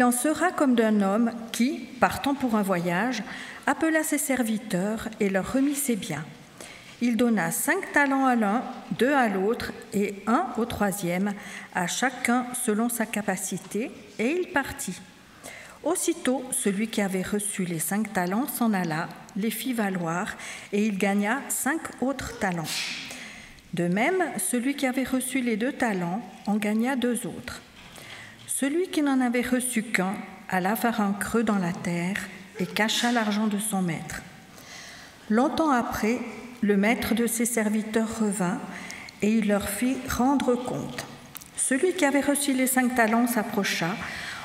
Il en sera comme d'un homme qui, partant pour un voyage, appela ses serviteurs et leur remit ses biens. Il donna 5 talents à l'un, 2 à l'autre et 1 au troisième, à chacun selon sa capacité, et il partit. Aussitôt, celui qui avait reçu les 5 talents s'en alla, les fit valoir, et il gagna 5 autres talents. De même, celui qui avait reçu les 2 talents en gagna 2 autres. Celui qui n'en avait reçu qu'un alla faire un creux dans la terre et cacha l'argent de son maître. Longtemps après, le maître de ses serviteurs revint et il leur fit rendre compte. Celui qui avait reçu les 5 talents s'approcha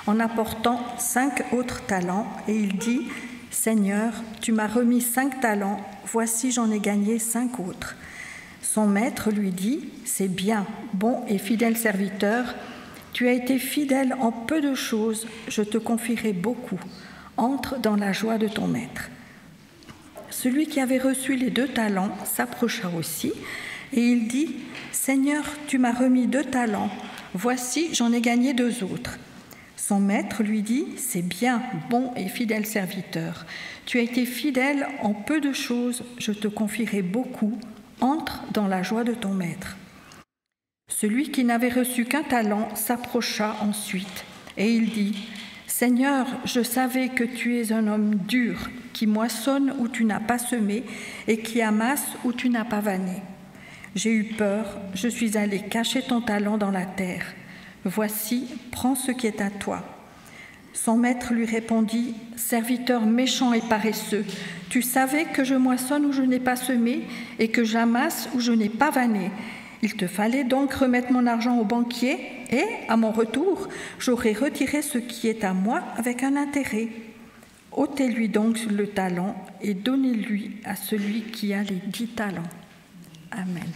en apportant 5 autres talents et il dit « Seigneur, tu m'as remis 5 talents, voici j'en ai gagné 5 autres. » Son maître lui dit « C'est bien, bon et fidèle serviteur, tu as été fidèle en peu de choses, je te confierai beaucoup. Entre dans la joie de ton maître. » Celui qui avait reçu les 2 talents s'approcha aussi, et il dit « Seigneur, tu m'as remis 2 talents, voici j'en ai gagné 2 autres. » Son maître lui dit « C'est bien, bon et fidèle serviteur, tu as été fidèle en peu de choses, je te confierai beaucoup, entre dans la joie de ton maître. » Celui qui n'avait reçu qu'un talent s'approcha ensuite, et il dit « Seigneur, je savais que tu es un homme dur, qui moissonne où tu n'as pas semé et qui amasse où tu n'as pas vanné. J'ai eu peur, je suis allé cacher ton talent dans la terre. Voici, prends ce qui est à toi. » Son maître lui répondit « Serviteur méchant et paresseux, tu savais que je moissonne où je n'ai pas semé et que j'amasse où je n'ai pas vanné. Il te fallait donc remettre mon argent au banquier et, à mon retour, j'aurais retiré ce qui est à moi avec un intérêt. Ôtez-lui donc le talent et donnez-lui à celui qui a les 10 talents. » Amen.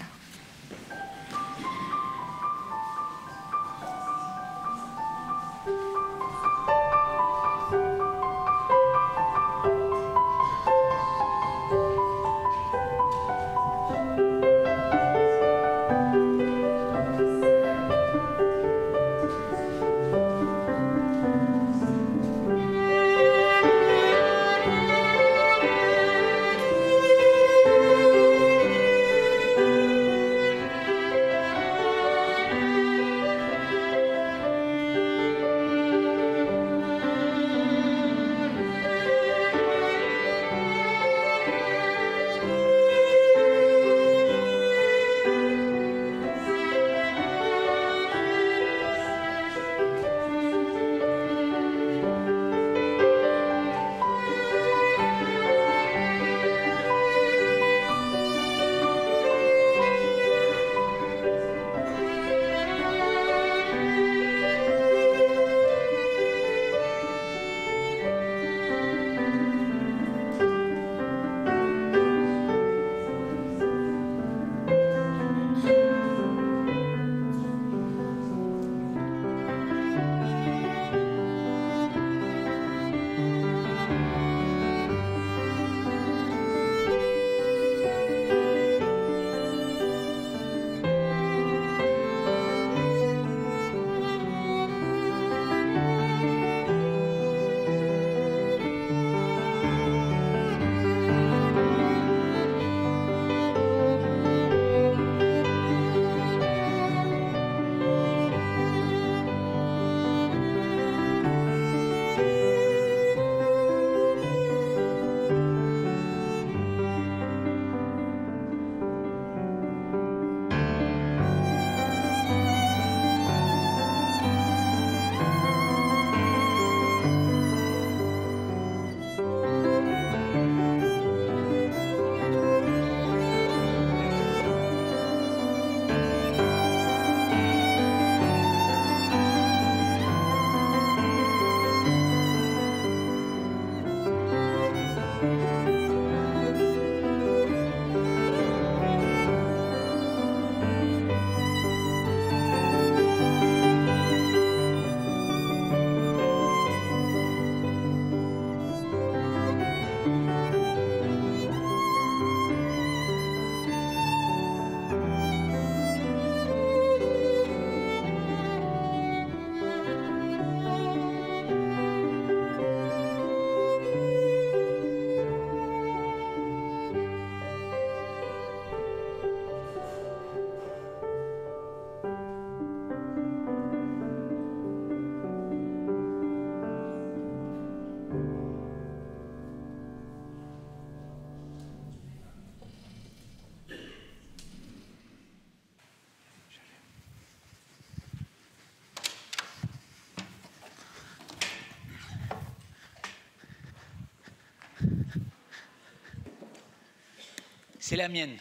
c'est la mienne,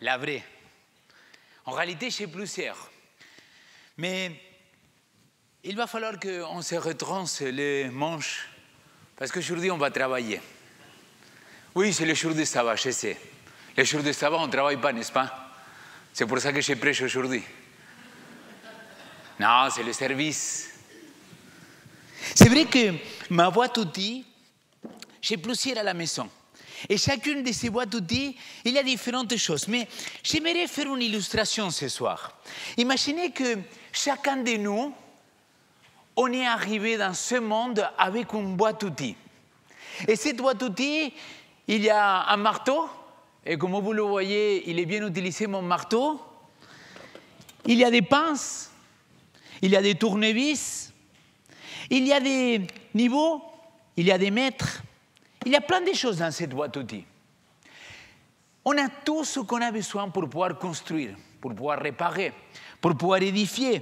la vraie. En réalité, j'ai plusieurs. Mais il va falloir qu'on se retranche les manches, parce qu'aujourd'hui, on va travailler. Oui, c'est le jour de sabbat, je sais. Le jour de sabbat, on ne travaille pas, n'est-ce pas? C'est pour ça que je prêche aujourd'hui. Non, c'est le service. C'est vrai que ma boîte outils, j'ai plusieurs à la maison. Et chacune de ces boîtes outils, il y a différentes choses. Mais j'aimerais faire une illustration ce soir. Imaginez que chacun de nous, on est arrivé dans ce monde avec une boîte outils. Et cette boîte outils, il y a un marteau. Et comme vous le voyez, il est bien utilisé, mon marteau. Il y a des pinces. Il y a des tournevis. Il y a des niveaux. Il y a des mètres. Il y a plein de choses dans cette boîte outils. On a tout ce qu'on a besoin pour pouvoir construire, pour pouvoir réparer, pour pouvoir édifier.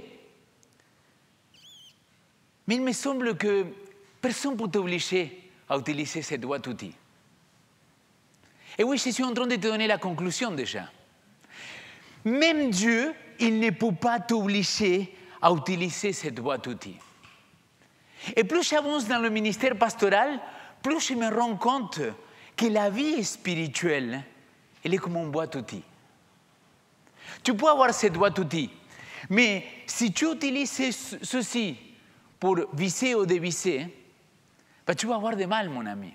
Mais il me semble que personne ne peut t'obliger à utiliser cette boîte outils. Et oui, je suis en train de te donner la conclusion déjà. Même Dieu, il ne peut pas t'obliger à utiliser cette boîte outils. Et plus j'avance dans le ministère pastoral, plus je me rends compte que la vie spirituelle, elle est comme une boîte outils. Tu peux avoir cette boîte outils, mais si tu utilises ceci pour visser ou dévisser, ben tu vas avoir du mal, mon ami.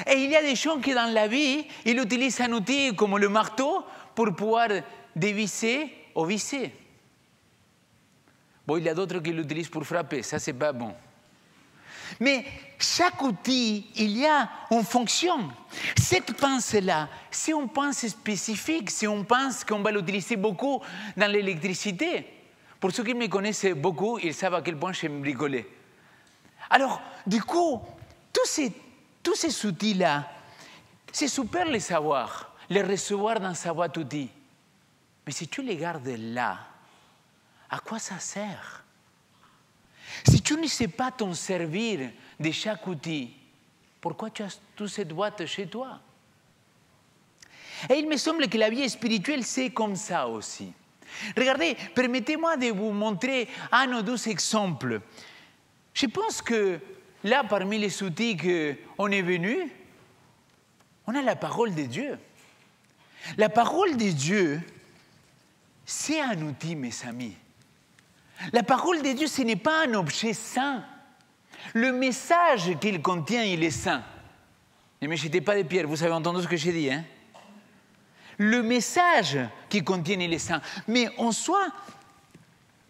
Et il y a des gens qui, dans la vie, ils utilisent un outil comme le marteau pour pouvoir dévisser ou visser. Bon, il y a d'autres qui l'utilisent pour frapper, ça c'est pas bon. Mais chaque outil, il y a une fonction. Cette pince-là, c'est une pince spécifique, c'est une pince qu'on va l'utiliser beaucoup dans l'électricité. Pour ceux qui me connaissent beaucoup, ils savent à quel point j'aime bricoler. Alors, du coup, tous ces outils-là, c'est super les savoir, les recevoir dans sa boîte outils. Mais si tu les gardes là, à quoi ça sert? Si tu ne sais pas t'en servir de chaque outil, pourquoi tu as toute cette boîte chez toi? Et il me semble que la vie spirituelle, c'est comme ça aussi. Regardez, permettez-moi de vous montrer un ou deux exemples. Je pense que là, parmi les outils qu'on est venu, on a la parole de Dieu. La parole de Dieu, c'est un outil, mes amis. La parole de Dieu, ce n'est pas un objet saint. Le message qu'il contient, il est saint. Ne me jetez pas de pierres, vous avez entendu ce que j'ai dit, hein? Le message qu'il contient, il est saint. Mais en soi,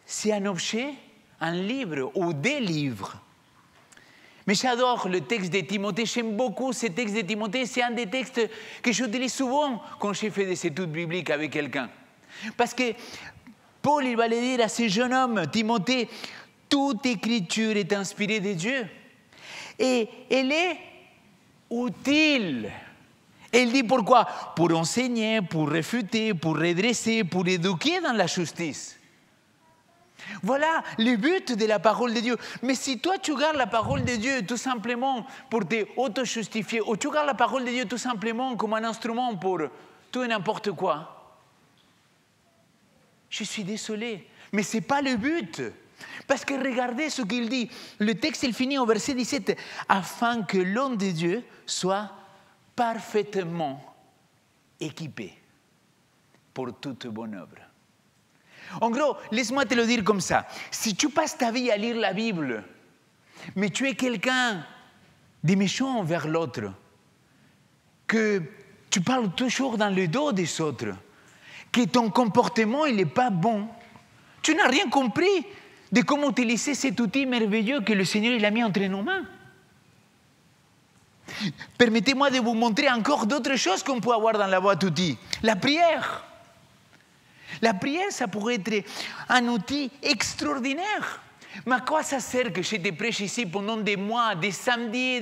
c'est un objet, un livre ou des livres. Mais j'adore le texte de Timothée, j'aime beaucoup ce texte de Timothée. C'est un des textes que j'utilise souvent quand j'ai fait des études bibliques avec quelqu'un. Parce que Paul, il va le dire à ce jeune homme, Timothée, toute écriture est inspirée de Dieu. Et elle est utile. Elle dit pourquoi? Pour enseigner, pour réfuter, pour redresser, pour éduquer dans la justice. Voilà le but de la parole de Dieu. Mais si toi tu gardes la parole de Dieu tout simplement pour te auto-justifier, ou tu gardes la parole de Dieu tout simplement comme un instrument pour tout et n'importe quoi, je suis désolé, mais ce n'est pas le but. Parce que regardez ce qu'il dit. Le texte, il finit au verset 17. Afin que l'homme de Dieu soit parfaitement équipé pour toute bonne œuvre. En gros, laisse-moi te le dire comme ça. Si tu passes ta vie à lire la Bible, mais tu es quelqu'un de méchant envers l'autre, que tu parles toujours dans le dos des autres, que ton comportement il n'est pas bon, tu n'as rien compris de comment utiliser cet outil merveilleux que le Seigneur il a mis entre nos mains. Permettez-moi de vous montrer encore d'autres choses qu'on peut avoir dans la boîte outils. La prière. La prière, ça pourrait être un outil extraordinaire. Mais à quoi ça sert que je te prêche ici pendant des mois, des samedis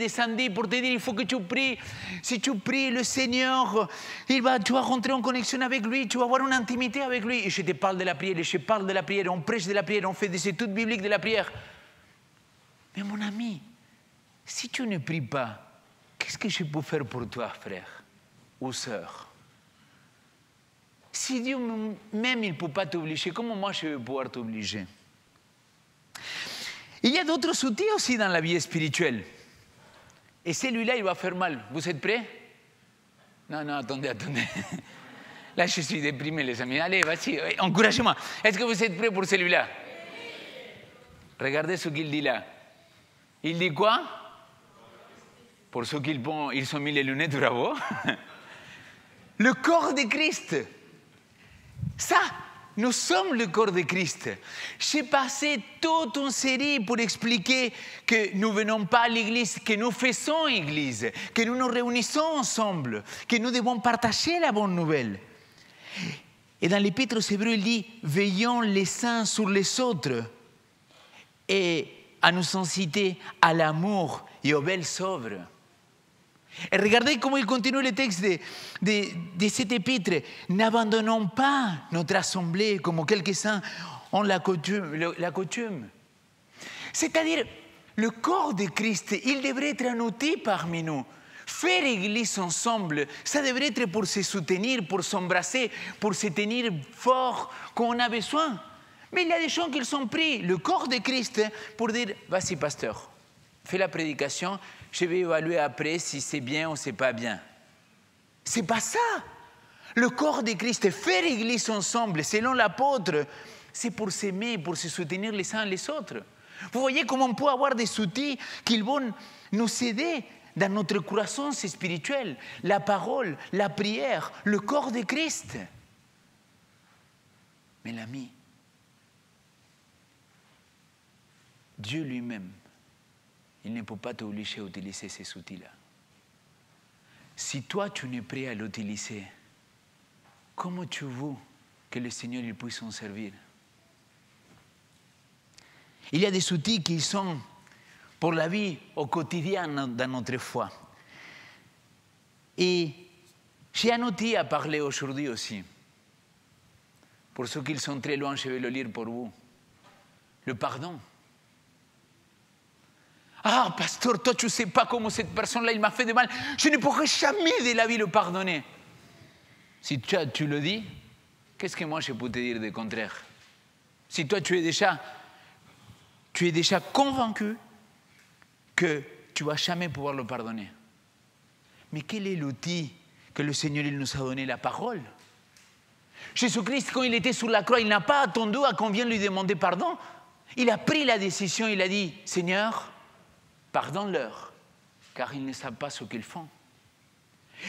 pour te dire il faut que tu pries. Si tu pries, le Seigneur, tu vas rentrer en connexion avec lui, tu vas avoir une intimité avec lui. Et je te parle de la prière, et je parle de la prière, on prêche de la prière, on fait des études bibliques de la prière. Mais mon ami, si tu ne pries pas, qu'est-ce que je peux faire pour toi, frère? ou sœur. Si Dieu même il ne peut pas t'obliger, comment moi je vais pouvoir t'obliger? Il y a d'autres outils aussi dans la vie spirituelle. Et celui-là, il va faire mal. Vous êtes prêts? Non, attendez. Là, je suis déprimé, les amis. Allez, vas-y, encouragez-moi. Est-ce que vous êtes prêts pour celui-là? Regardez ce qu'il dit là. Il dit quoi? Pour ceux qui ils sont mis les lunettes, bravo. Le corps de Christ. Ça, nous sommes le corps de Christ. J'ai passé toute une série pour expliquer que nous ne venons pas à l'église, que nous faisons église, que nous nous réunissons ensemble, que nous devons partager la bonne nouvelle. Et dans l'Épître aux Hébreux, il dit « Veillons les uns sur les autres et à nous inciter à l'amour et aux belles œuvres. » Et regardez comment il continue le texte de cet épître. N'abandonnons pas notre assemblée comme quelques-uns ont la coutume. C'est-à-dire, le corps de Christ, il devrait être un outil parmi nous. Faire église ensemble, ça devrait être pour se soutenir, pour s'embrasser, pour se tenir fort quand on a besoin. Mais il y a des gens qui sont pris, le corps de Christ, pour dire, vas-y pasteur, fais la prédication, je vais évaluer après si c'est bien ou c'est pas bien. C'est pas ça. Le corps de Christ, faire église ensemble, selon l'apôtre, c'est pour s'aimer, pour se soutenir les uns les autres. Vous voyez comment on peut avoir des outils qui vont nous aider dans notre croissance spirituelle, la parole, la prière, le corps de Christ. Mais l'ami, Dieu lui-même, il ne peut pas t'obliger à utiliser ces outils-là. Si toi, tu n'es prêt à l'utiliser, comment tu veux que le Seigneur il puisse en servir? Il y a des outils qui sont pour la vie au quotidien dans notre foi. Et j'ai un outil à parler aujourd'hui aussi. Pour ceux qui sont très loin, je vais le lire pour vous. Le pardon. Ah, pasteur, toi, tu ne sais pas comment cette personne-là, il m'a fait de mal. Je ne pourrai jamais de la vie le pardonner. Si tu le dis, qu'est-ce que moi je peux te dire de contraire? Si toi, tu es déjà convaincu que tu ne vas jamais pouvoir le pardonner. Mais quel est l'outil que le Seigneur il nous a donné? La parole. Jésus-Christ, quand il était sur la croix, il n'a pas attendu à qu'on vienne lui demander pardon. Il a pris la décision, il a dit, Seigneur, pardonne-leur, car ils ne savent pas ce qu'ils font.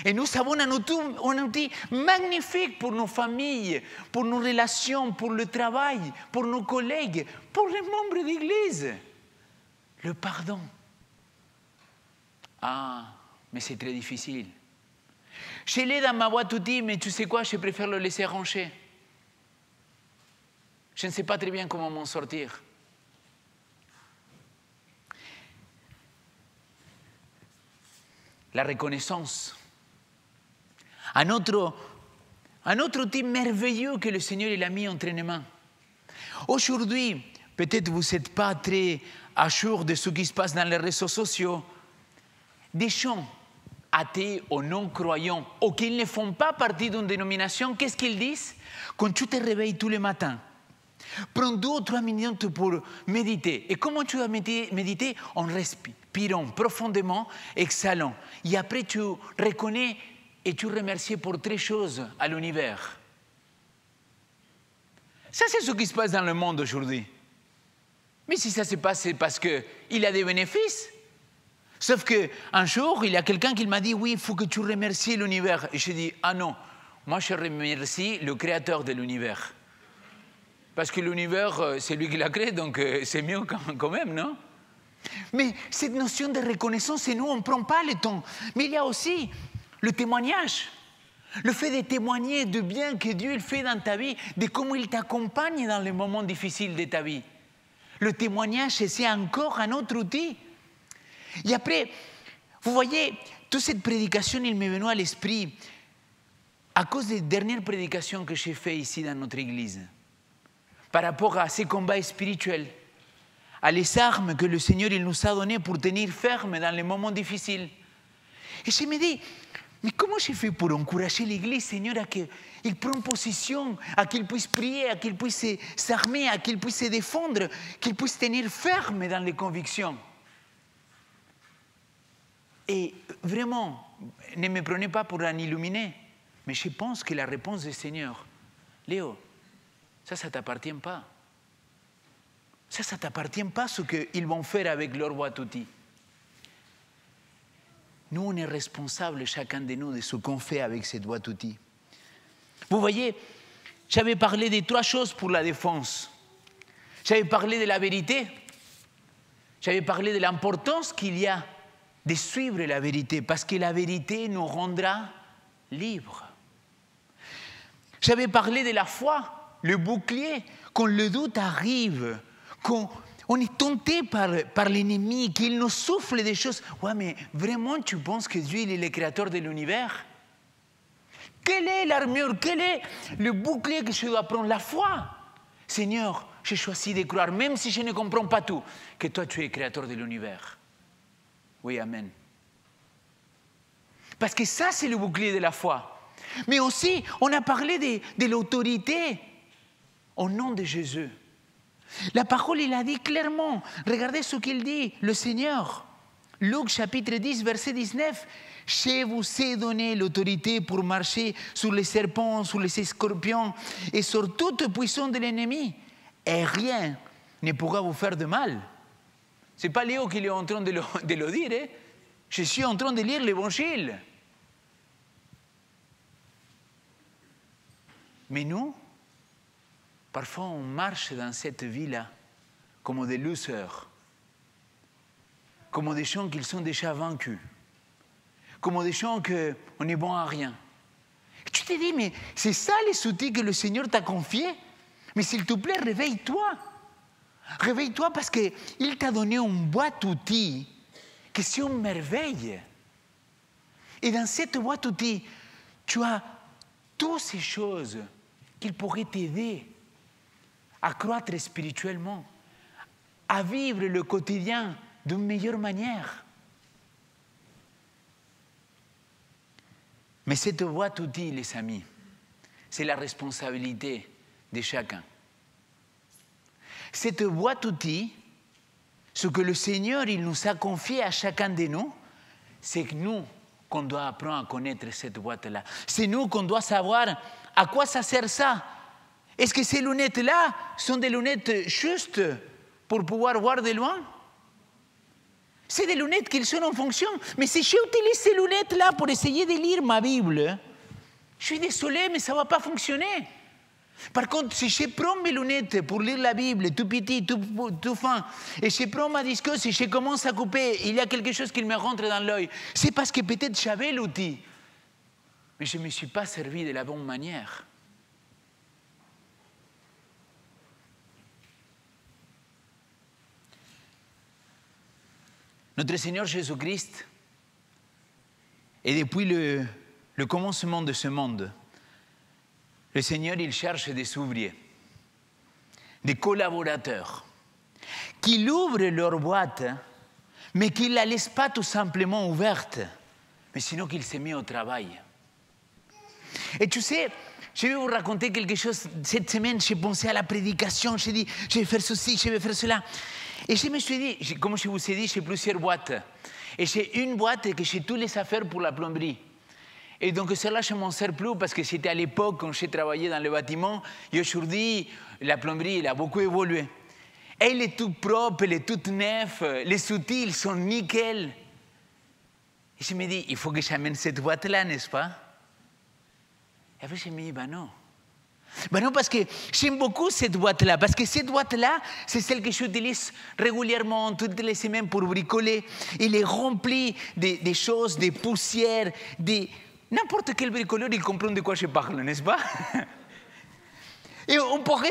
Et nous avons un outil magnifique pour nos familles, pour nos relations, pour le travail, pour nos collègues, pour les membres d'église. Le pardon. Ah, mais c'est très difficile. Je l'ai dans ma boîte outils, mais tu sais quoi, je préfère le laisser ranger. Je ne sais pas très bien comment m'en sortir. La reconnaissance. Un autre outil merveilleux que le Seigneur il a mis entre nos mains. Aujourd'hui, peut-être vous n'êtes pas très à jour de ce qui se passe dans les réseaux sociaux. Des gens athées ou non-croyants, ou qui ne font pas partie d'une dénomination, qu'est-ce qu'ils disent? Quand tu te réveilles tous les matins, prends 2 ou 3 minutes pour méditer. Et comment tu vas méditer? En respirant profondément, exhalant. Et après, tu reconnais et tu remercies pour 3 choses à l'univers. Ça, c'est ce qui se passe dans le monde aujourd'hui. Mais si ça se passe, c'est parce qu'il a des bénéfices. Sauf qu'un jour, il y a quelqu'un qui m'a dit, oui, il faut que tu remercies l'univers. Et j'ai dit, ah non, moi je remercie le créateur de l'univers. Parce que l'univers, c'est lui qui l'a créé, donc c'est mieux quand même, non? Mais cette notion de reconnaissance, nous, on ne prend pas le temps. Mais il y a aussi le témoignage. Le fait de témoigner du bien que Dieu fait dans ta vie, de comment il t'accompagne dans les moments difficiles de ta vie. Le témoignage, c'est encore un autre outil. Et après, vous voyez, toute cette prédication, il m'est venu à l'esprit à cause des dernières prédications que j'ai faites ici dans notre église. Par rapport à ces combats spirituels, à les armes que le Seigneur il nous a données pour tenir ferme dans les moments difficiles. Et je me dis, mais comment j'ai fait pour encourager l'Église, Seigneur, à qu'il prenne position, à qu'il puisse prier, à qu'il puisse s'armer, à qu'il puisse se défendre, qu'il puisse tenir ferme dans les convictions? Et vraiment, ne me prenez pas pour un illuminé, mais je pense que la réponse du Seigneur, Léo, ça ne t'appartient pas. Ça ne t'appartient pas ce qu'ils vont faire avec leur boîte outils. Nous, on est responsables, chacun de nous, de ce qu'on fait avec cette boîte outils. Vous voyez, j'avais parlé de 3 choses pour la défense. J'avais parlé de la vérité. J'avais parlé de l'importance qu'il y a de suivre la vérité, parce que la vérité nous rendra libres. J'avais parlé de la foi, le bouclier, quand le doute arrive, quand on est tenté par l'ennemi, qu'il nous souffle des choses. Ouais, mais vraiment, tu penses que Dieu il est le créateur de l'univers? Quelle est l'armure? Quel est le bouclier que je dois prendre? La foi. Seigneur, j'ai choisi de croire, même si je ne comprends pas tout, que toi, tu es le créateur de l'univers. Oui, amen. Parce que ça, c'est le bouclier de la foi. Mais aussi, on a parlé de l'autorité au nom de Jésus. La parole, il a dit clairement, regardez ce qu'il dit, le Seigneur. Luc chapitre 10, verset 19. « Je vous ai donné l'autorité pour marcher sur les serpents, sur les scorpions et sur toute puissance de l'ennemi. Et rien ne pourra vous faire de mal. » Ce n'est pas Léo qui est en train de le dire. Hein? Je suis en train de lire l'Évangile. Mais nous, parfois on marche dans cette vie-là comme des losers, comme des gens qui sont déjà vaincus, comme des gens qu'on est bon à rien. Et tu te dis, mais c'est ça les outils que le Seigneur t'a confiés? Mais s'il te plaît, réveille-toi. Réveille-toi parce qu'il t'a donné une boîte d'outils que c'est une merveille. Et dans cette boîte d'outils, tu as toutes ces choses qui pourraient t'aider à croître spirituellement, à vivre le quotidien d'une meilleure manière. Mais cette boîte d'outils, les amis, c'est la responsabilité de chacun. Cette boîte d'outils, ce que le Seigneur il nous a confié à chacun de nous, c'est que nous qu'on doit apprendre à connaître cette boîte-là. C'est nous qu'on doit savoir à quoi ça sert ça. Est-ce que ces lunettes-là sont des lunettes justes pour pouvoir voir de loin? C'est des lunettes qui sont en fonction. Mais si j'utilise ces lunettes-là pour essayer de lire ma Bible, je suis désolé, mais ça ne va pas fonctionner. Par contre, si je prends mes lunettes pour lire la Bible, tout petit, tout fin, et je prends ma disqueuse et je commence à couper, il y a quelque chose qui me rentre dans l'œil, c'est parce que peut-être j'avais l'outil, mais je ne me suis pas servi de la bonne manière. Notre Seigneur Jésus-Christ, et depuis le commencement de ce monde, le Seigneur, il cherche des ouvriers, des collaborateurs, qui ouvrent leur boîte, mais qui ne la laissent pas tout simplement ouverte, mais sinon qu'ils se mettent au travail. Et tu sais, je vais vous raconter quelque chose. Cette semaine, j'ai pensé à la prédication, j'ai dit, je vais faire ceci, je vais faire cela. Et je me suis dit, comme je vous ai dit, j'ai plusieurs boîtes. Et j'ai une boîte que j'ai toutes les affaires pour la plomberie. Et donc cela, je ne m'en sers plus parce que c'était à l'époque quand j'ai travaillé dans le bâtiment. Et aujourd'hui, la plomberie elle a beaucoup évolué. Elle est toute propre, elle est toute neuve, les outils ils sont nickel. Et je me dis, il faut que j'amène cette boîte-là, n'est-ce pas? Et après, je me dis, ben non. Ben non, parce que j'aime beaucoup cette boîte-là, parce que cette boîte-là, c'est celle que j'utilise régulièrement, toutes les semaines pour bricoler. Elle est remplie des choses, des poussières, n'importe quel bricoleur, il comprend de quoi je parle, n'est-ce pas? Et on pourrait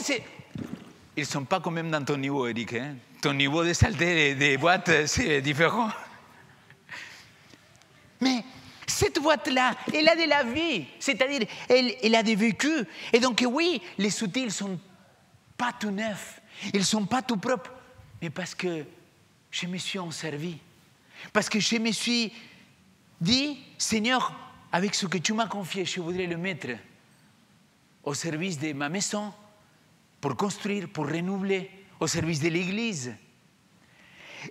ils ne sont pas quand même dans ton niveau, Eric. Hein? Ton niveau de saleté des boîtes, c'est différent. Mais cette boîte-là, elle a de la vie, c'est-à-dire elle a des vécus. Et donc oui, les outils, ils ne sont pas tout neufs, ils ne sont pas tout propres, mais parce que je me suis en servi. Parce que je me suis dit, Seigneur, avec ce que tu m'as confié, je voudrais le mettre au service de ma maison, pour construire, pour renouveler, au service de l'Église.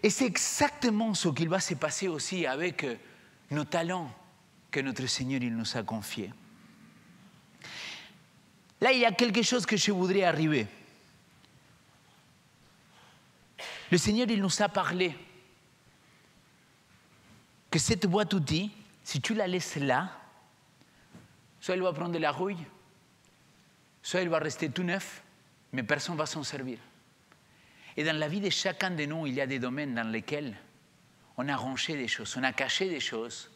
Et c'est exactement ce qu'il va se passer aussi avec nos talents que notre Seigneur il nous a confiés. Là, il y a quelque chose que je voudrais arriver. Le Seigneur, il nous a parlé que cette boîte outils, si tu la laisses là, soit elle va prendre de la rouille, soit elle va rester tout neuf, mais personne ne va s'en servir. Et dans la vie de chacun de nous, il y a des domaines dans lesquels on a rangé des choses, on a caché des choses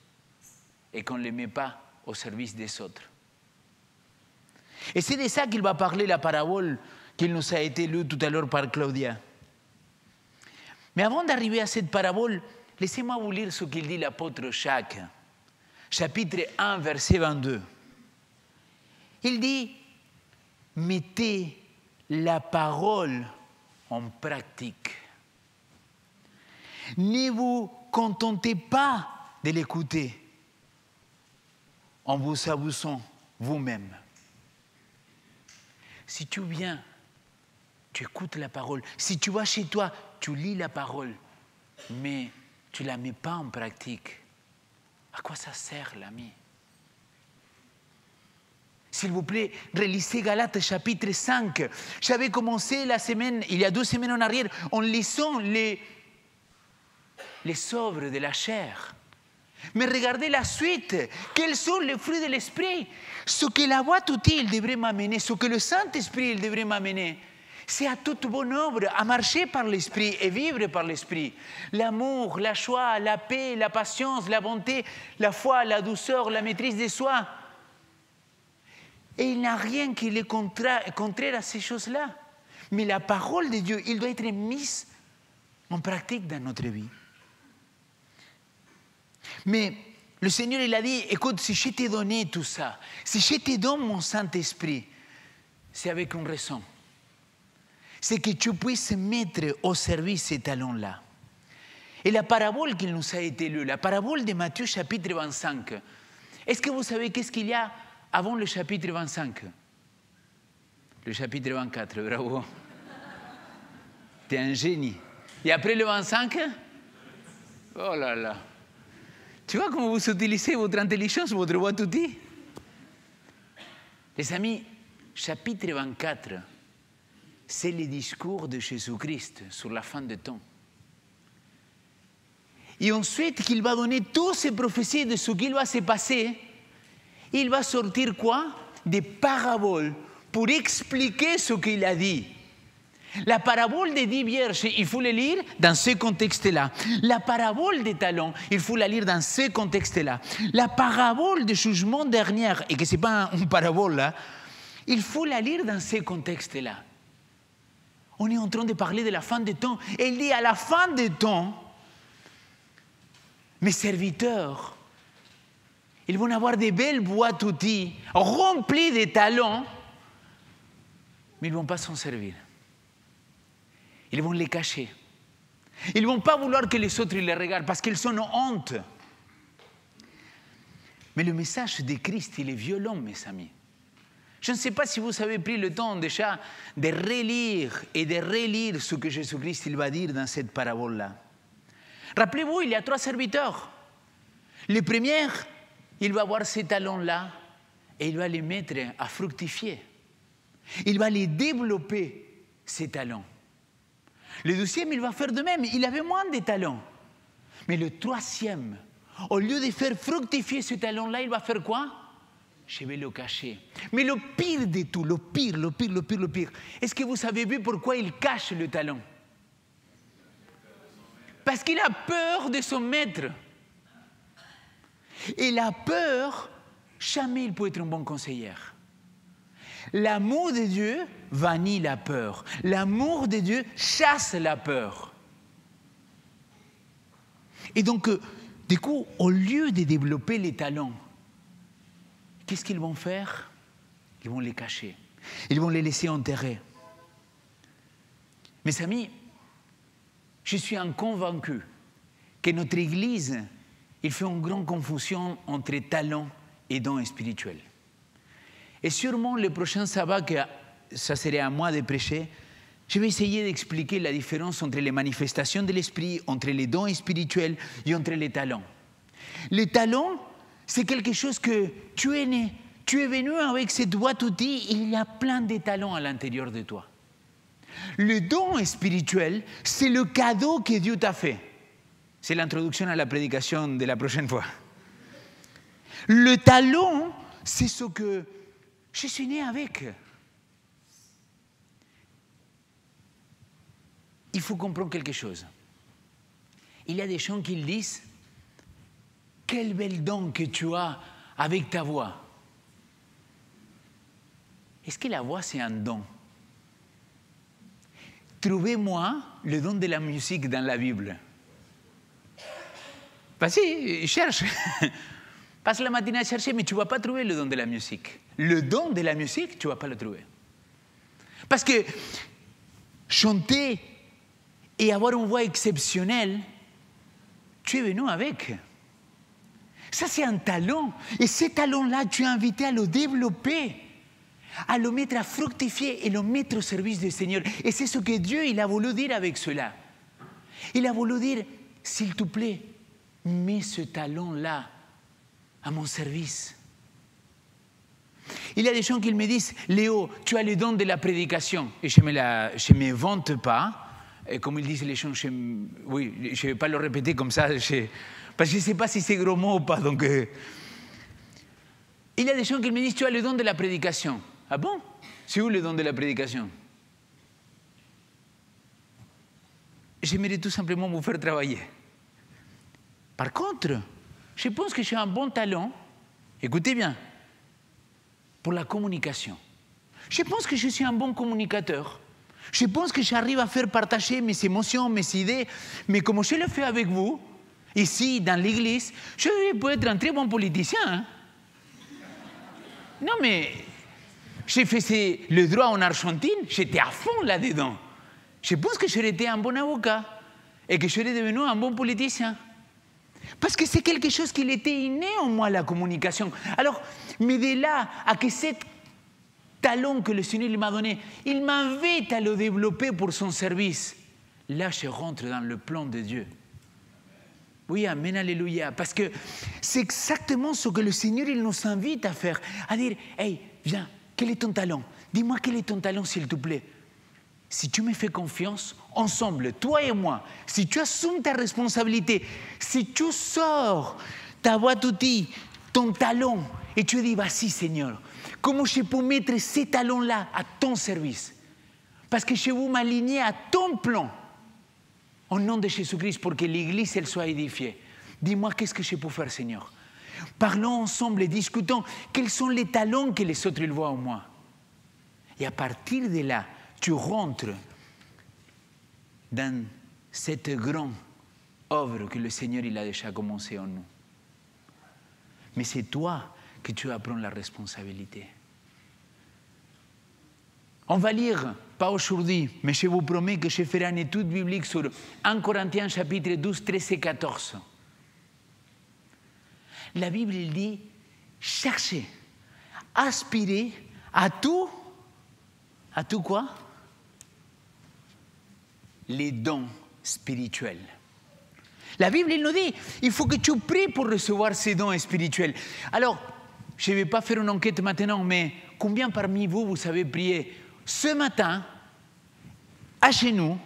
et qu'on ne les met pas au service des autres. Et c'est de ça qu'il va parler la parabole qu'il nous a été lue tout à l'heure par Claudia. Mais avant d'arriver à cette parabole, laissez-moi vous lire ce qu'il dit l'apôtre Jacques, chapitre 1, verset 22. Il dit, mettez la parole en pratique. Ne vous contentez pas de l'écouter en vous abusant vous-même. Si tu viens, tu écoutes la parole. Si tu vas chez toi, tu lis la parole, mais tu ne la mets pas en pratique. À quoi ça sert, l'ami? S'il vous plaît, relisez Galates chapitre 5. J'avais commencé la semaine, il y a 2 semaines en arrière, en lisant les œuvres de la chair. Mais regardez la suite. Quels sont les fruits de l'esprit? Ce que la boîte utile devrait m'amener, ce que le Saint-Esprit devrait m'amener, c'est à toute bonne œuvre, à marcher par l'esprit et vivre par l'esprit. L'amour, la joie, la paix, la patience, la bonté, la foi, la douceur, la maîtrise de soi. Et il n'y a rien qui est contraire à ces choses-là. Mais la parole de Dieu, il doit être mise en pratique dans notre vie. Mais le Seigneur, il a dit, écoute, si je t'ai donné tout ça, si je te donne mon Saint-Esprit, c'est avec une raison. C'est que tu puisses mettre au service ces talents-là. Et la parabole qui nous a été lue, la parabole de Matthieu chapitre 25, est-ce que vous savez qu'est-ce qu'il y a avant le chapitre 25? Le chapitre 24, bravo. Tu es un génie. Et après le 25? Oh là là. Tu vois comment vous utilisez votre intelligence, votre boîte outils? Les amis, chapitre 24, c'est le discours de Jésus-Christ sur la fin des temps. Et ensuite, qu'il va donner toutes ces prophéties de ce qu'il va se passer, il va sortir quoi? Des paraboles pour expliquer ce qu'il a dit. La parabole des 10 vierges, il faut la lire dans ce contexte-là. La parabole des talents, il faut la lire dans ce contexte-là. La parabole du jugement dernier, et que ce n'est pas une parabole, là, il faut la lire dans ce contexte-là. On est en train de parler de la fin des temps. Et il dit, à la fin des temps, mes serviteurs, ils vont avoir des belles boîtes outils remplies de talents, mais ils ne vont pas s'en servir. Ils vont les cacher. Ils ne vont pas vouloir que les autres les regardent parce qu'ils sont honte. Mais le message de Christ, il est violent, mes amis. Je ne sais pas si vous avez pris le temps déjà de relire et de relire ce que Jésus-Christ il va dire dans cette parabole-là. Rappelez-vous, il y a 3 serviteurs. Le premier, il va avoir ces talents-là et il va les mettre à fructifier. Il va les développer, ces talents. Le deuxième, il va faire de même. Il avait moins de talents. Mais le troisième, au lieu de faire fructifier ce talent-là, il va faire quoi? Je vais le cacher. Mais le pire de tout, le pire. Est-ce que vous avez vu pourquoi il cache le talent? Parce qu'il a peur de son maître. Et la peur, jamais il peut être un bon conseiller. L'amour de Dieu bannit la peur. L'amour de Dieu chasse la peur. Et donc, du coup, au lieu de développer les talents, qu'est-ce qu'ils vont faire? Ils vont les cacher. Ils vont les laisser enterrer. Mes amis, je suis convaincu que notre Église, il fait une grande confusion entre talent et dons spirituels. Et sûrement le prochain sabbat, que ça serait à moi de prêcher, je vais essayer d'expliquer la différence entre les manifestations de l'esprit, entre les dons spirituels et entre les talents. Les talents, c'est quelque chose que tu es né, tu es venu avec cette boîte d'outils, il y a plein de talents à l'intérieur de toi. Le don spirituel, c'est le cadeau que Dieu t'a fait. C'est l'introduction à la prédication de la prochaine fois. Le talent, c'est ce que je suis né avec. Il faut comprendre quelque chose. Il y a des gens qui disent « Quel bel don que tu as avec ta voix ». Est-ce que la voix, c'est un don? Trouvez-moi le don de la musique dans la Bible. Vas-y, cherche. Passe la matinée à chercher, mais tu ne vas pas trouver le don de la musique. Le don de la musique, tu ne vas pas le trouver. Parce que chanter et avoir une voix exceptionnelle, tu es venu avec. Ça, c'est un talent. Et ce talent-là, tu es invité à le développer, à le mettre à fructifier et le mettre au service du Seigneur. Et c'est ce que Dieu il a voulu dire avec cela. Il a voulu dire, s'il te plaît, mets ce talent-là à mon service. Il y a des gens qui me disent, Léo, tu as le don de la prédication. Et je ne me vante pas. Et comme ils disent les gens, oui, je ne vais pas le répéter comme ça, parce que je ne sais pas si c'est gros mot ou pas. Donc, il y a des gens qui me disent, tu as le don de la prédication. Ah bon? C'est où le don de la prédication? J'aimerais tout simplement vous faire travailler. Par contre, je pense que j'ai un bon talent, écoutez bien, pour la communication. Je pense que je suis un bon communicateur. Je pense que j'arrive à faire partager mes émotions, mes idées, mais comme je le fais avec vous, ici, dans l'église, je peux être un très bon politicien. Hein? Non, mais j'ai fait le droit en Argentine, j'étais à fond là-dedans. Je pense que j'aurais été un bon avocat et que j'aurais devenu un bon politicien. Parce que c'est quelque chose qui était inné en moi, la communication. Alors, mais de là à que cet talent que le Seigneur m'a donné, il m'invite à le développer pour son service. Là, je rentre dans le plan de Dieu. Oui, amen, alléluia. Parce que c'est exactement ce que le Seigneur il nous invite à faire. À dire, hey, viens, quel est ton talent? Dis-moi quel est ton talent, s'il te plaît. Si tu me fais confiance, ensemble, toi et moi, si tu assumes ta responsabilité, si tu sors ta boîte d'outils, ton talent, et tu dis, vas-y Seigneur, comment je peux mettre ces talents-là à ton service? Parce que je veux m'aligner à ton plan, au nom de Jésus-Christ, pour que l'Église elle soit édifiée. Dis-moi, qu'est-ce que je peux faire, Seigneur? Parlons ensemble et discutons quels sont les talents que les autres ils voient en moi. Et à partir de là, tu rentres dans cette grande œuvre que le Seigneur il a déjà commencé en nous. Mais c'est toi que tu vas prendre la responsabilité. On va lire, pas aujourd'hui, mais je vous promets que je ferai une étude biblique sur 1 Corinthiens chapitre 12, 13 et 14. La Bible il dit, cherchez, aspirez à tout quoi? Les dons spirituels. La Bible il nous dit, il faut que tu pries pour recevoir ces dons spirituels. Alors, je ne vais pas faire une enquête maintenant, mais combien parmi vous, vous savez prier ce matin, à genoux,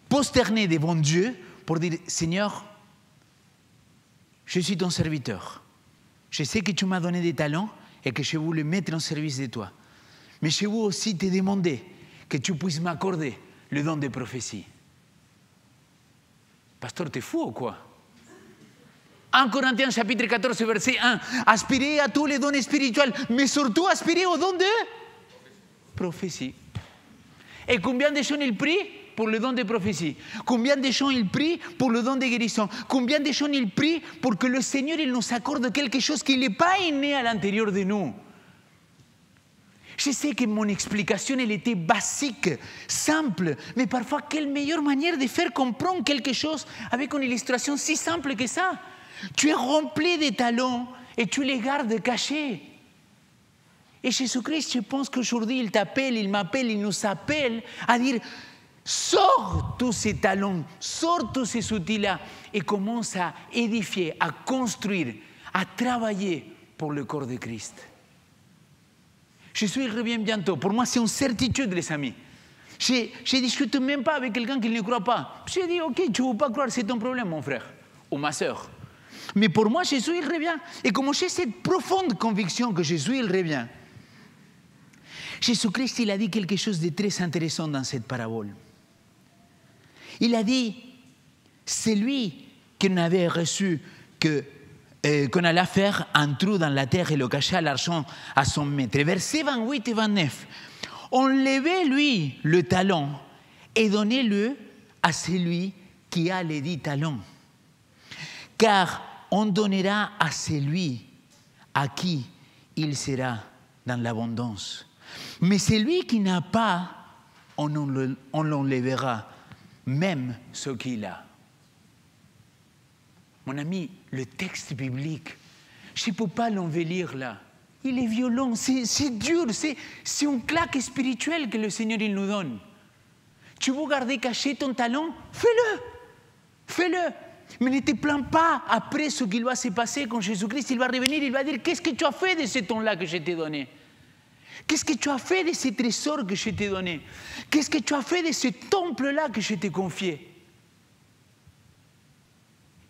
prosterné devant Dieu, pour dire, Seigneur, je suis ton serviteur. Je sais que tu m'as donné des talents et que je veux les mettre en service de toi. Mais je veux aussi te demander que tu puisses m'accorder le don de prophétie. Pasteur, t'es fou ou quoi? 1 Corinthiens chapitre 14, verset 1. Aspirez à tous les dons spirituels, mais surtout aspirez au don de prophétie. Et combien de gens ils prient pour le don de prophétie? Combien de gens ils prient pour le don de guérison? Combien de gens ils prient pour que le Seigneur il nous accorde quelque chose qui n'est pas inné à l'intérieur de nous? Je sais que mon explication, elle était basique, simple, mais parfois, quelle meilleure manière de faire comprendre quelque chose avec une illustration si simple que ça. Tu es rempli de talents et tu les gardes cachés. Et Jésus-Christ, je pense qu'aujourd'hui, il t'appelle, il m'appelle, il nous appelle à dire, sors tous ces talents, sors tous ces outils-là et commence à édifier, à construire, à travailler pour le corps de Christ. Jésus, il revient bientôt. Pour moi, c'est une certitude, les amis. Je ne discute même pas avec quelqu'un qui ne croit pas. Je dis, ok, tu ne veux pas croire, c'est ton problème, mon frère ou ma sœur. Mais pour moi, Jésus, il revient. Et comme j'ai cette profonde conviction que Jésus, il revient, Jésus-Christ, il a dit quelque chose de très intéressant dans cette parabole. Il a dit, celui qui n'avait reçu qu'on allait faire un trou dans la terre et le cacher l'argent à son maître. Versets 28 et 29. Enlevez-lui le talent et donnez-le à celui qui a les 10 talents. Car on donnera à celui à qui il sera dans l'abondance. Mais celui qui n'a pas, on l'enlèvera, même ce qu'il a. Mon ami, le texte biblique, je ne peux pas l'embellir là. Il est violent, c'est dur, c'est une claque spirituelle que le Seigneur il nous donne. Tu veux garder caché ton talent? Fais-le, fais-le. Mais ne te plains pas après ce qui va se passer quand Jésus-Christ il va revenir, il va dire, qu'est-ce que tu as fait de ce temps-là que je t'ai donné? Qu'est-ce que tu as fait de ces trésors que je t'ai donnés? Qu'est-ce que tu as fait de ce temple-là que je t'ai confié?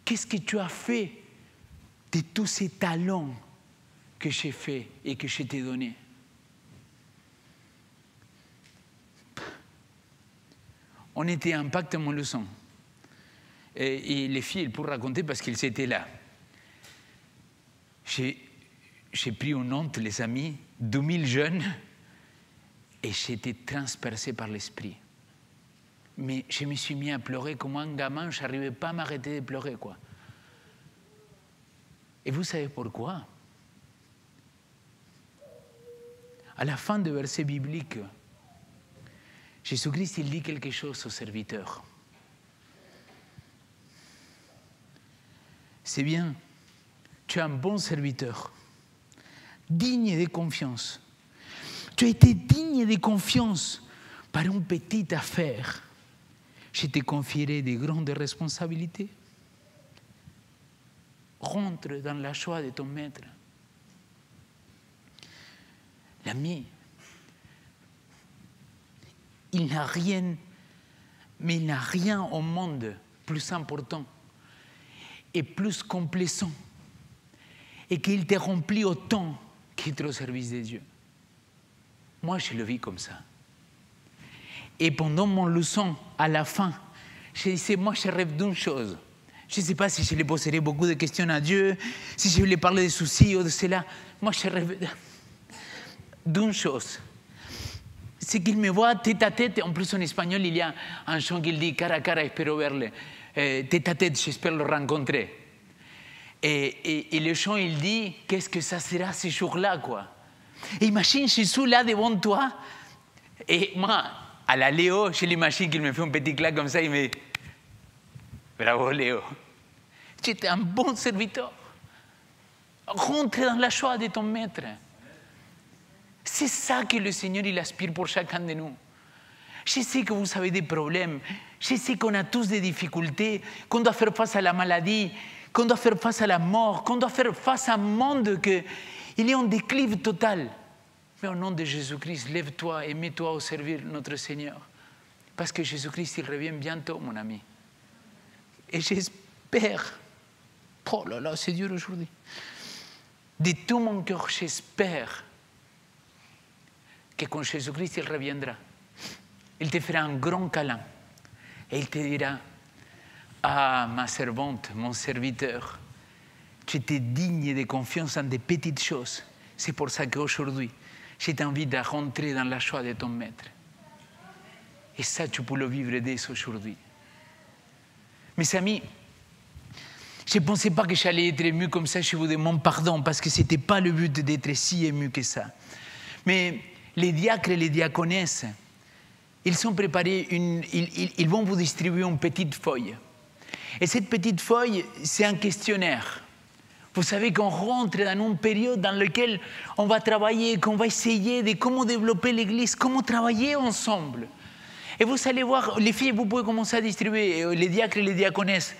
Qu'est-ce que tu as fait de tous ces talents que j'ai fait et que je t'ai donnés? On était à Impact à Montluçon. Et les filles, elles pourraient raconter parce qu'ils étaient là. J'ai pris une honte, les amis, 2000 jeunes, et j'étais transpercé par l'esprit. Mais je me suis mis à pleurer comme un gamin, je n'arrivais pas à m'arrêter de pleurer, quoi. Et vous savez pourquoi? À la fin du verset biblique, Jésus-Christ, il dit quelque chose aux serviteurs. C'est bien, tu es un bon serviteur, digne de confiance. Tu as été digne de confiance par une petite affaire. Je te confierai de grandes responsabilités. Rentre dans la joie de ton maître. L'ami, il n'a rien, mais il n'a rien au monde plus important et plus complaisant et qu'il te remplit autant qu'être au service de Dieu. Moi, je le vis comme ça. Et pendant mon leçon, à la fin, je disais, moi, je rêve d'une chose. Je ne sais pas si je lui poserai beaucoup de questions à Dieu, si je lui parler de soucis ou de cela. Moi, je rêve d'une chose. C'est qu'il me voit tête à tête. En plus, en espagnol, il y a un chant qui dit « cara a cara, espero verle ». Tête à tête, j'espère le rencontrer. Et le chant, il dit « qu'est-ce que ça sera ce jour-là, quoi ?» Et imagine Jésus là devant toi. Et moi, à la Léo, je l'imagine qu'il me fait un petit claque comme ça, il me dit « bravo Léo, tu étais un bon serviteur. Rentre dans la joie de ton maître. » C'est ça que le Seigneur il aspire pour chacun de nous. Je sais que vous avez des problèmes, je sais qu'on a tous des difficultés, qu'on doit faire face à la maladie, qu'on doit faire face à la mort, qu'on doit faire face à un monde qui est en déclive total. Mais au nom de Jésus-Christ, lève-toi et mets-toi au servir notre Seigneur. Parce que Jésus-Christ, il revient bientôt, mon ami. Et j'espère, oh là là, c'est dur aujourd'hui, de tout mon cœur, j'espère que quand Jésus-Christ, il reviendra, il te fera un grand câlin et il te dira, ah, ma servante, mon serviteur, tu étais digne de confiance dans des petites choses. C'est pour ça qu'aujourd'hui, je t'invite à rentrer dans la joie de ton maître. Et ça, tu peux le vivre dès aujourd'hui. Mes amis, je ne pensais pas que j'allais être ému comme ça. Je vous demande pardon parce que ce n'était pas le but d'être si ému que ça. Mais les diacres et les diaconesses, ils sont préparés, ils vont vous distribuer une petite feuille. Et cette petite feuille, c'est un questionnaire. Vous savez qu'on rentre dans une période dans laquelle on va travailler, qu'on va essayer de comment développer l'Église, comment travailler ensemble. Et vous allez voir, les filles, vous pouvez commencer à distribuer, les diacres et les diaconesses.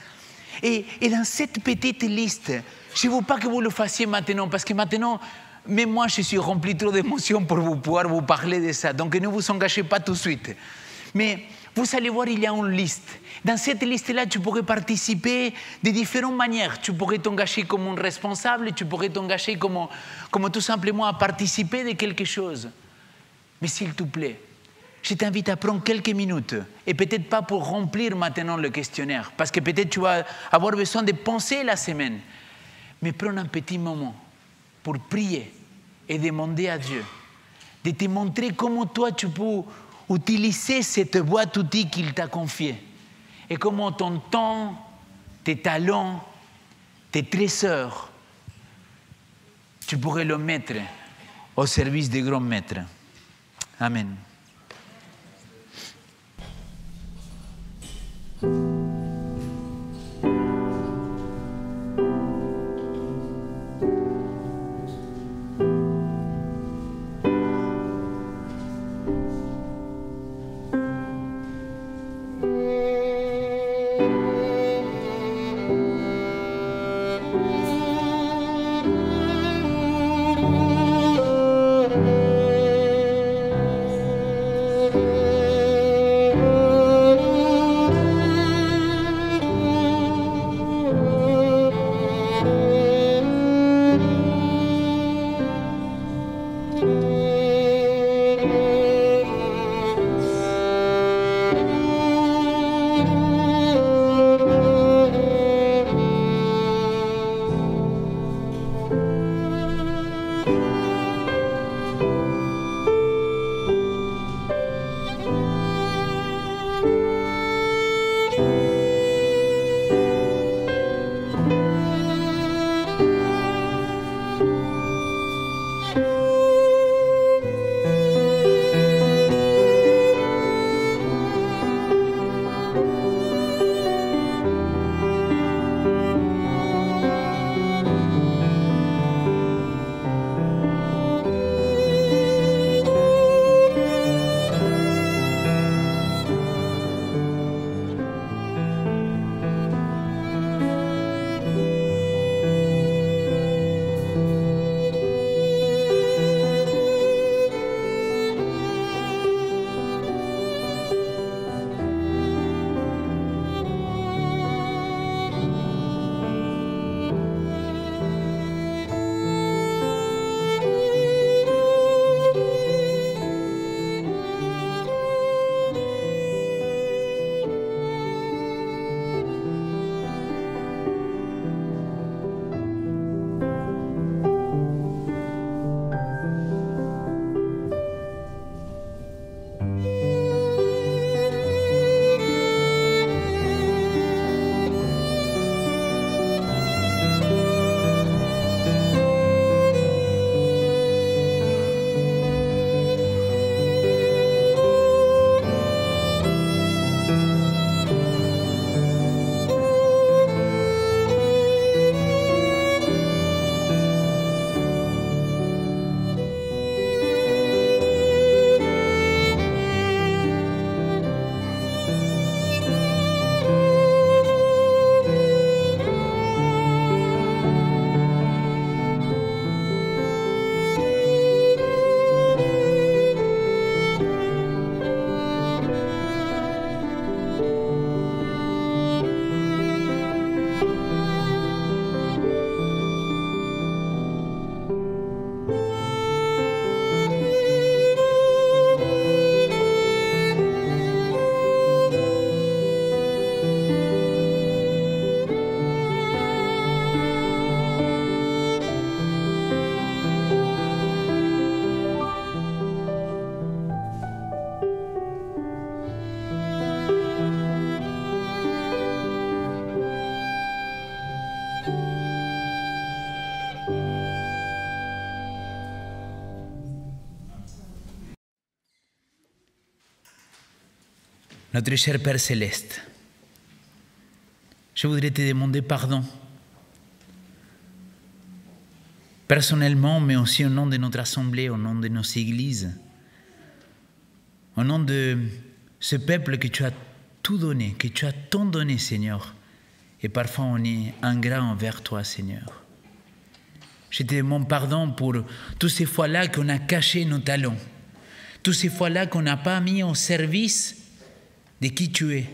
Et dans cette petite liste, je ne veux pas que vous le fassiez maintenant, parce que maintenant, même moi, je suis rempli trop d'émotions pour pouvoir vous parler de ça. Donc ne vous engagez pas tout de suite. Mais vous allez voir, il y a une liste. Dans cette liste-là, tu pourrais participer de différentes manières. Tu pourrais t'engager comme un responsable, tu pourrais t'engager comme tout simplement à participer de quelque chose. Mais s'il te plaît, je t'invite à prendre quelques minutes, et peut-être pas pour remplir maintenant le questionnaire, parce que peut-être tu vas avoir besoin de penser la semaine, mais prends un petit moment pour prier et demander à Dieu de te montrer comment toi tu peux utiliser cette boîte outils qu'il t'a confiée, et comment ton temps, tes talents, tes trésors, tu pourrais le mettre au service des grands maîtres. Amen. Notre cher Père Céleste, je voudrais te demander pardon personnellement, mais aussi au nom de notre assemblée, au nom de nos églises, au nom de ce peuple que tu as tout donné, que tu as tant donné, Seigneur. Et parfois, on est ingrat envers toi, Seigneur. Je te demande pardon pour toutes ces fois-là qu'on a caché nos talents, toutes ces fois-là qu'on n'a pas mis au service de qui tu es.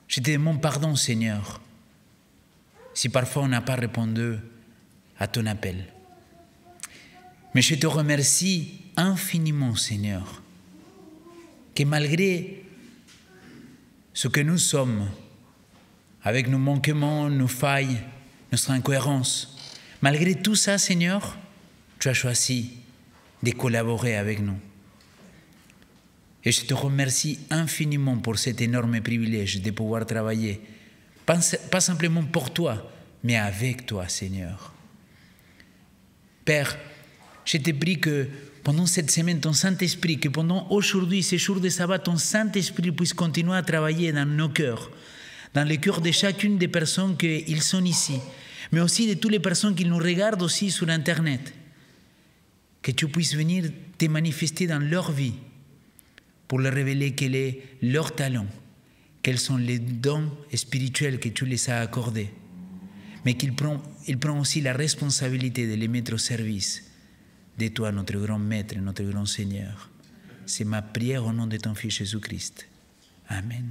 Je te demande pardon, Seigneur, si parfois on n'a pas répondu à ton appel. Mais je te remercie infiniment, Seigneur, que malgré ce que nous sommes, avec nos manquements, nos failles, notre incohérence, malgré tout ça, Seigneur, tu as choisi de collaborer avec nous. Et je te remercie infiniment pour cet énorme privilège de pouvoir travailler, pas simplement pour toi, mais avec toi, Seigneur. Père, je te prie que pendant cette semaine, ton Saint-Esprit, que pendant aujourd'hui, ces jours de sabbat, ton Saint-Esprit puisse continuer à travailler dans nos cœurs, dans les cœurs de chacune des personnes qui sont ici, mais aussi de toutes les personnes qui nous regardent aussi sur Internet. Que tu puisses venir te manifester dans leur vie pour leur révéler quel est leur talent, quels sont les dons spirituels que tu les as accordés, mais qu'ils prennent aussi la responsabilité de les mettre au service de toi, notre grand Maître, notre grand Seigneur. C'est ma prière au nom de ton Fils Jésus-Christ. Amen.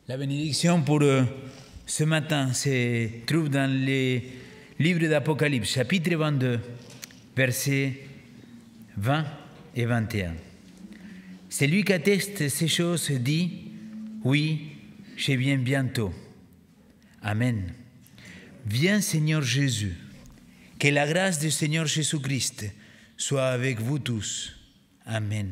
La bénédiction pour ce matin se trouve dans les livres d'Apocalypse, chapitre 22, versets 20 et 21. Celui qui atteste ces choses dit, oui, je viens bientôt. Amen. Viens Seigneur Jésus, que la grâce du Seigneur Jésus-Christ soit avec vous tous. Amen.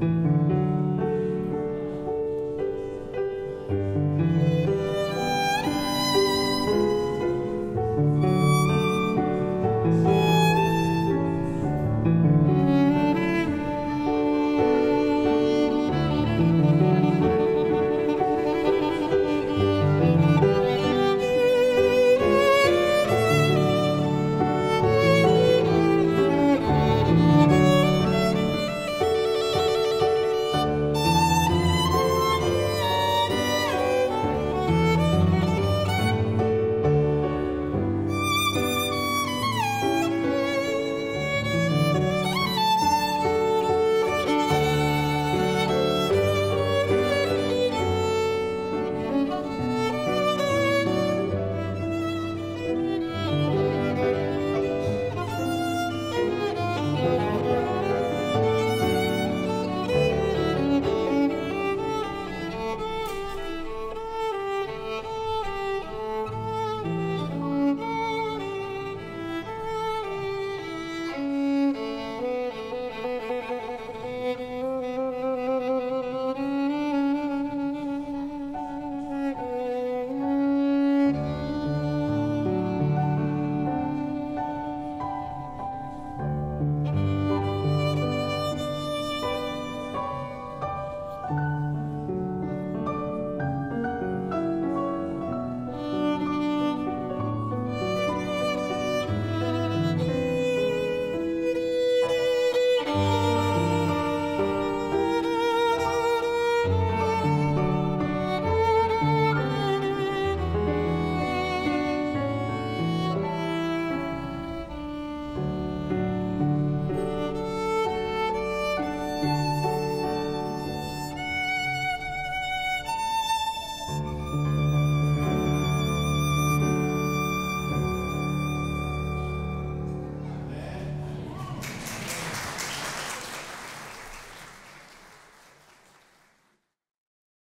Ciao.